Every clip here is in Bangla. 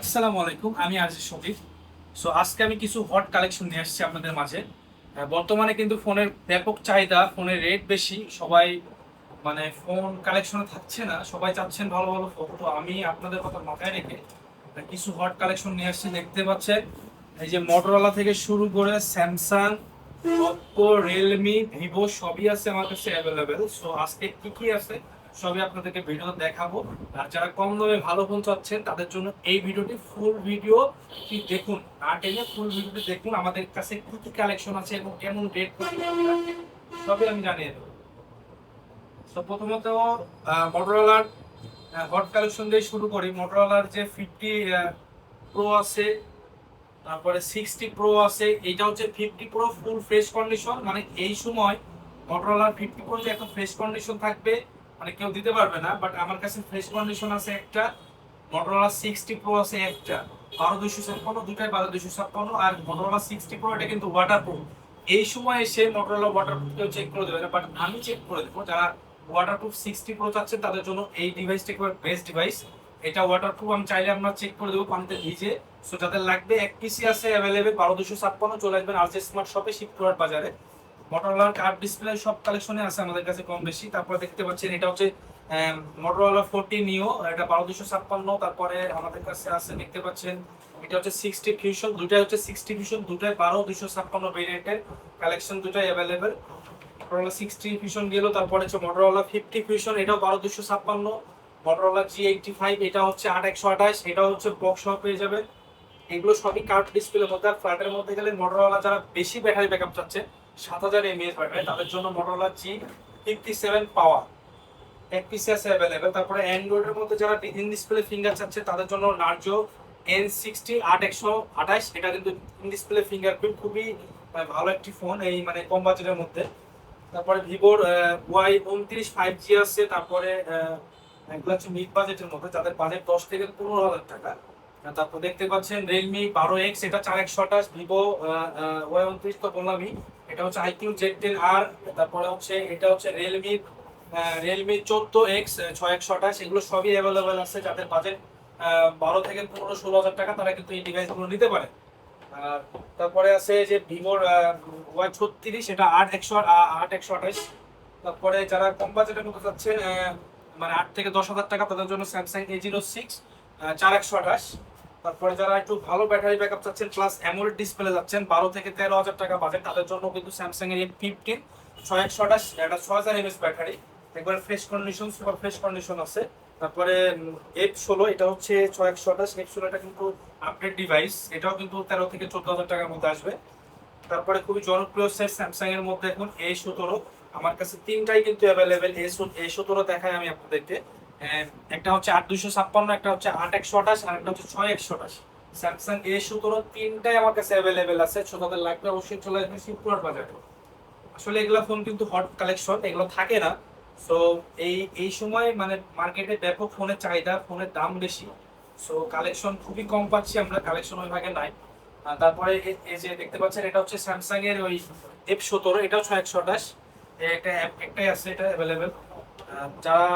আসসালামু আলাইকুম, আমি আজিজ শফিক। আজকে আমি কিছু হট কালেকশন নিয়ে আসছি আপনাদের মাঝে। বর্তমানে কিন্তু ফোনের ব্যাপক চাহিদা, ফোনের রেট বেশি, সবাই মানে ফোন কালেকশনে থাকছে না, সবাই চাচ্ছেন ভালো ভালো ফোন। তো আমি আপনাদের কথা মাথায় রেখে কিছু হট কালেকশন নিয়ে আসছি। দেখতে পাচ্ছেন এই যে মোটরোলা থেকে শুরু করে স্যামসাং, অপ্পো, রিয়েলমি, ভিভো সবই আছে আমার কাছে অ্যাভেলেবেল। আজকে কি কি আছে সবই আপনাদেরকে ভিডিও দেখাবো। আর যারা কম দামে ভালো ফোন চাচ্ছেন তাদের জন্য এই ভিডিওটি ফুল ভিডিও কি দেখুন, না টেনে ফুল ভিডিওটি দেখুন। আমাদের কাছে কি কি কালেকশন আছে এবং কেমন রেট সবই আমি জানিয়ে দেবো। প্রথমত মোটরোলার হট কালেকশন দিয়ে শুরু করি। মোটরোলার যে 50 প্রো আছে, তারপরে 60 প্রো আছে। এটা হচ্ছে 50 প্রো ফুল ফ্রেশ কন্ডিশন, মানে এই সময় মোটরোলার 50 প্রো যে এত ফ্রেশ কন্ডিশন থাকবে মানে কেউ দিতে পারবে না। বাট আমার কাছে ফ্রেশ কন্ডিশন আছে একটা, মোটরোলা 60 প্রো আছে একটা, 12256, দুটাই 12256। আর মোটরোলা 60 প্রো এটা কিন্তু ওয়াটারপ্রুফ। এই সময় এসে মোটরোলা ওয়াটারপ্রুফ কেউ চেক করে দেবে না, বাট আমি চেক করে দেবো। যারা ওয়াটারপ্রুফ 60 প্রো চাচ্ছেন তাদের জন্য এই ডিভাইসটা একেবারে বেস্ট ডিভাইস। এটা ওয়াটারপ্রুফ, আমি চাইলে আমরা চেক করে দেবো পানিতে ভিজে। যাদের লাগবে এক পিসি আছে অ্যাভেলেবেল 12256, চলে আসবেন আরজে স্মার্ট শপে, শিবপুরহাট বাজারে। মোটরোলার কার্ভ ডিসপ্লে সব কালেকশনে আছে আমাদের কাছে কম বেশি। তারপরে দেখতে পাচ্ছেন এটা হচ্ছে মোটরোলা 40 নিও, এটা 12256। তারপরে আমাদের কাছে আছে দেখতে পাচ্ছেন এটা হচ্ছে 60 ফিউশন, দুটাই হচ্ছে 60 ফিউশন, দুটাই 12256 ভেরিয়েন্টের কালেকশন, দুটাই অ্যাভেলেবেল। মোটরোলা 60 ফিউশন গেল। তারপরে হচ্ছে মোটরোলা 50 ফিউশন, এটাও 12256। মোটরোলা G85, এটা হচ্ছে 8128, এটাও হচ্ছে বক্স সহ পেয়ে যাবে। এগুলো সবই কার্ভ ডিসপ্লের মধ্যে। আর ফ্ল্যাটের মধ্যে গেলে মোটরোলা যারা বেশি ব্যাটারি ব্যাকআপ চাচ্ছে, 7000 mAh ব্যাটারি, তাদের জন্য মোটরোলা G57 পাওয়ার এক পিসি আছে অ্যাভেলেবেল। তারপরে অ্যান্ড্রয়েডের মধ্যে যারা ইন ডিসপ্লে ফিঙ্গার চাচ্ছে তাদের জন্য নার্জো N60 8128, এটা কিন্তু ইন ডিসপ্লে ফিঙ্গারপ্রিন্ট, খুবই ভালো একটি ফোন এই মানে কম বাজেটের মধ্যে। তারপরে ভিভোর Y29 5G আছে। তারপরে এগুলো হচ্ছে মিড বাজেটের মধ্যে, যাদের বাজেট 10 থেকে 15 হাজার টাকা। তারপর দেখতে পাচ্ছেন রিয়েলমি 12X, এটা 4128। ভিভো Y29 তো বললামই, এটা হচ্ছে IQ Z10R। তারপরে হচ্ছে এটা হচ্ছে রিয়েলমি 14X 6128। এগুলো সবই অ্যাভেলেবেল আছে। যাদের বাজেট 12 থেকে 15 16 হাজার টাকা, তারা কিন্তু এই ডিভাইসগুলো নিতে পারে। আর তারপরে আছে যে ভিভোর Y36, এটা 8128। তারপরে যারা কম বাজেটের মধ্যে যাচ্ছেন মানে 8 থেকে 10 হাজার টাকা, তাদের জন্য স্যামসাং A06 4128। তারপরে যারা একটু ভালো ব্যাটারি ব্যাকআপ চাচ্ছেন প্লাস অ্যামোলেড ডিসপ্লে যাচ্ছেন 12 থেকে 13 হাজার টাকা বাজেট, তাদের জন্য কিন্তু স্যামসাং এর A15 6128, এটা 6000 mAh ব্যাটারি, একবার fresh condition, super fresh condition আছে। তারপরে F16, এটা হচ্ছে 6128। F16 এটা কিন্তু আপডেট ডিভাইস, এটাও কিন্তু 13 থেকে 14 হাজার টাকার মধ্যে আসবে। তারপরে খুবই জনপ্রিয় সেট স্যামসাং এর মধ্যে এখন A17, আমার কাছে তিনটাই কিন্তু অ্যাভেলেবেল। A17 দেখাই আমি আপনাদেরকে। একটা হচ্ছে 8256, একটা হচ্ছে 8128, আর একটা হচ্ছে 6128। স্যামসাং A17 তিনটাই আমার কাছে অ্যাভেলেবেল আছে। তাদের লাগবে অবশ্যই চলে আসবে শিবপুরহাট বাজারে। আসলে এগুলা ফোন কিন্তু হট কালেকশন, এগুলো থাকে না। সো এই এই সময় মানে মার্কেটে ব্যাপক ফোনের চাহিদা, ফোনের দাম বেশি। কালেকশন খুবই কম পাচ্ছি আমরা, কালেকশন ওই ভাগে নাই। তারপরে এই যে দেখতে পাচ্ছেন এটা হচ্ছে স্যামসাং এর ওই F17, এটাও 6128। একটা একটাই আছে, এটা অ্যাভেলেবেল। যারা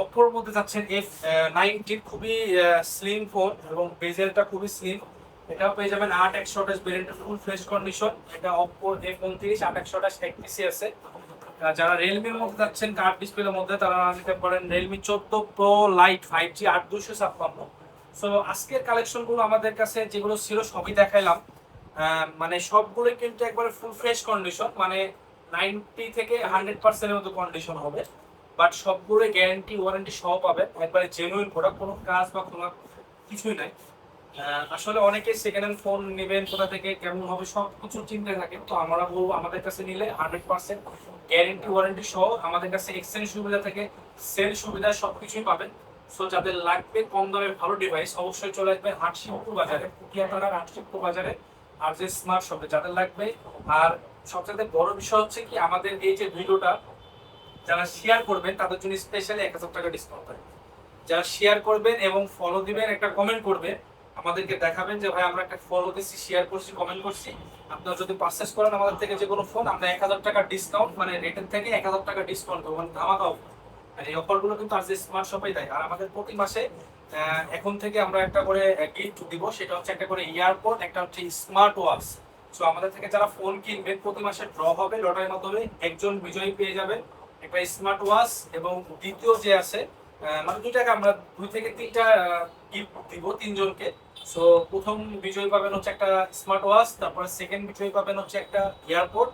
অপ্পোর মধ্যে যাচ্ছেন F19, খুবই স্লিম ফোন এবং বেজেলটা খুবই স্লিম, এটাও পেয়ে যাবেন 8128 ভেরিয়েন্টের ফুল ফ্রেশ কন্ডিশন। এটা অপ্পো F29 8128 এক পিসি আছে। যারা রিয়েলমির মধ্যে যাচ্ছেন কার্ভ ডিসপ্লের মধ্যে, তারা নিতে পারেন রিয়েলমি 14 প্রো লাইট 5G 8256। আজকের কালেকশন গুলো আমাদের কাছে যেগুলো ছিল সবই দেখাইলাম। মানে সবগুলোই কিন্তু একবারে ফুল ফ্রেশ কন্ডিশন, মানে 90 থেকে 100% মতো কন্ডিশন হবে। বাট সবগুলো গ্যারান্টি ওয়ারেন্টি সহ পাবেন, একবারে জেনুইন প্রোডাক্ট, কোনো কাজ বা কোনো কিছুই নাই। আসলে অনেকে সেকেন্ড হ্যান্ড ফোন নেবেন কোথা থেকে কেমন হবে সব কিছু চিন্তায় থাকে, তো আমরা বলবো আমাদের কাছে নিলে 100% গ্যারেন্টি ওয়ারেন্টি সহ, আমাদের কাছে এক্সচেঞ্জ সুবিধা থেকে সেল সুবিধা সবকিছুই পাবেন। যাদের লাগবে কম দামে ভালো ডিভাইস, অবশ্যই চলে আসবেন হাটশিবপুর বাজারে, পুটিয়াপাড়ার হাটশিবপুর বাজারে আর যে স্মার্ট শপে যাদের লাগবে। আর সবচেয়ে বড় বিষয় হচ্ছে কি, আমাদের এই যে ভিডিওটা যারা শেয়ার করবেন তাদের জন্য স্পেশালি 1000 টাকা ডিসকাউন্ট থাকবে। যারা শেয়ার করবেন এবং ফলো দিবেন, একটা কমেন্ট করবেন, আমাদেরকে দেখাবেন যে ভাই আমরা একটা ফলো দিচ্ছি, শেয়ার করছি, কমেন্ট করছি। আপনারা যদি পারচেস করেন আমাদের থেকে যে কোনো ফোন, আমরা 1000 টাকা ডিসকাউন্ট, মানে রেটের থেকে 1000 টাকা ডিসকাউন্ট দেবো, মানে ধামাকা অফার। আর এই অফারগুলো কিন্তু আজ স্মার্ট শপেই দেয়। আর আমাদের প্রতি মাসে এখন থেকে আমরা একটা করে গিফট দিব, সেটা হচ্ছে একটা করে ইয়ারপড, একটা হচ্ছে স্মার্ট ওয়াচ। সো আমাদের থেকে যারা ফোন কিনবে প্রতি মাসে ড্র হবে, লটারির মাধ্যমে একজন বিজয়ী পেয়ে যাবে একটা স্মার্ট ওয়াচ, এবং দ্বিতীয় যে আছে মানে দুইটাকে আমরা 2 থেকে 3টা গিফট দিব তিনজনকে। সো প্রথম বিজয়ী পাবেন হচ্ছে একটা স্মার্ট ওয়াচ, তারপরে সেকেন্ড বিজয়ী পাবেন হচ্ছে একটা এয়ারপড,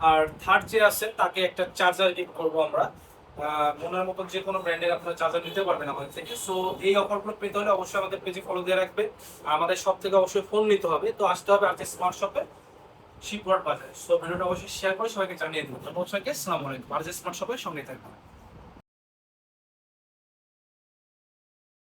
আর থার্ড যে আছে তাকে একটা চার্জার গিফট করবো আমরা। মনের মতন যে কোনো ব্র্যান্ডের আপনারা চার্জার নিতে পারবেন আমাদের থেকে। সো এই অফারগুলো পেতে হলে অবশ্যই আমাদের পেজে ফলো দিয়ে রাখবে। আর আমাদের শপ থেকে অবশ্যই ফোন নিতে হবে, তো আসতে হবে আজকে স্মার্ট শপে, শিবগড় বাজারে। সো ভিডিওটা অবশ্যই শেয়ার করে সবাইকে জানিয়ে দেবো। তো সবাইকে আসসালামু আলাইকুম। আর যে স্মার্ট শপের সঙ্গে থাকবেন।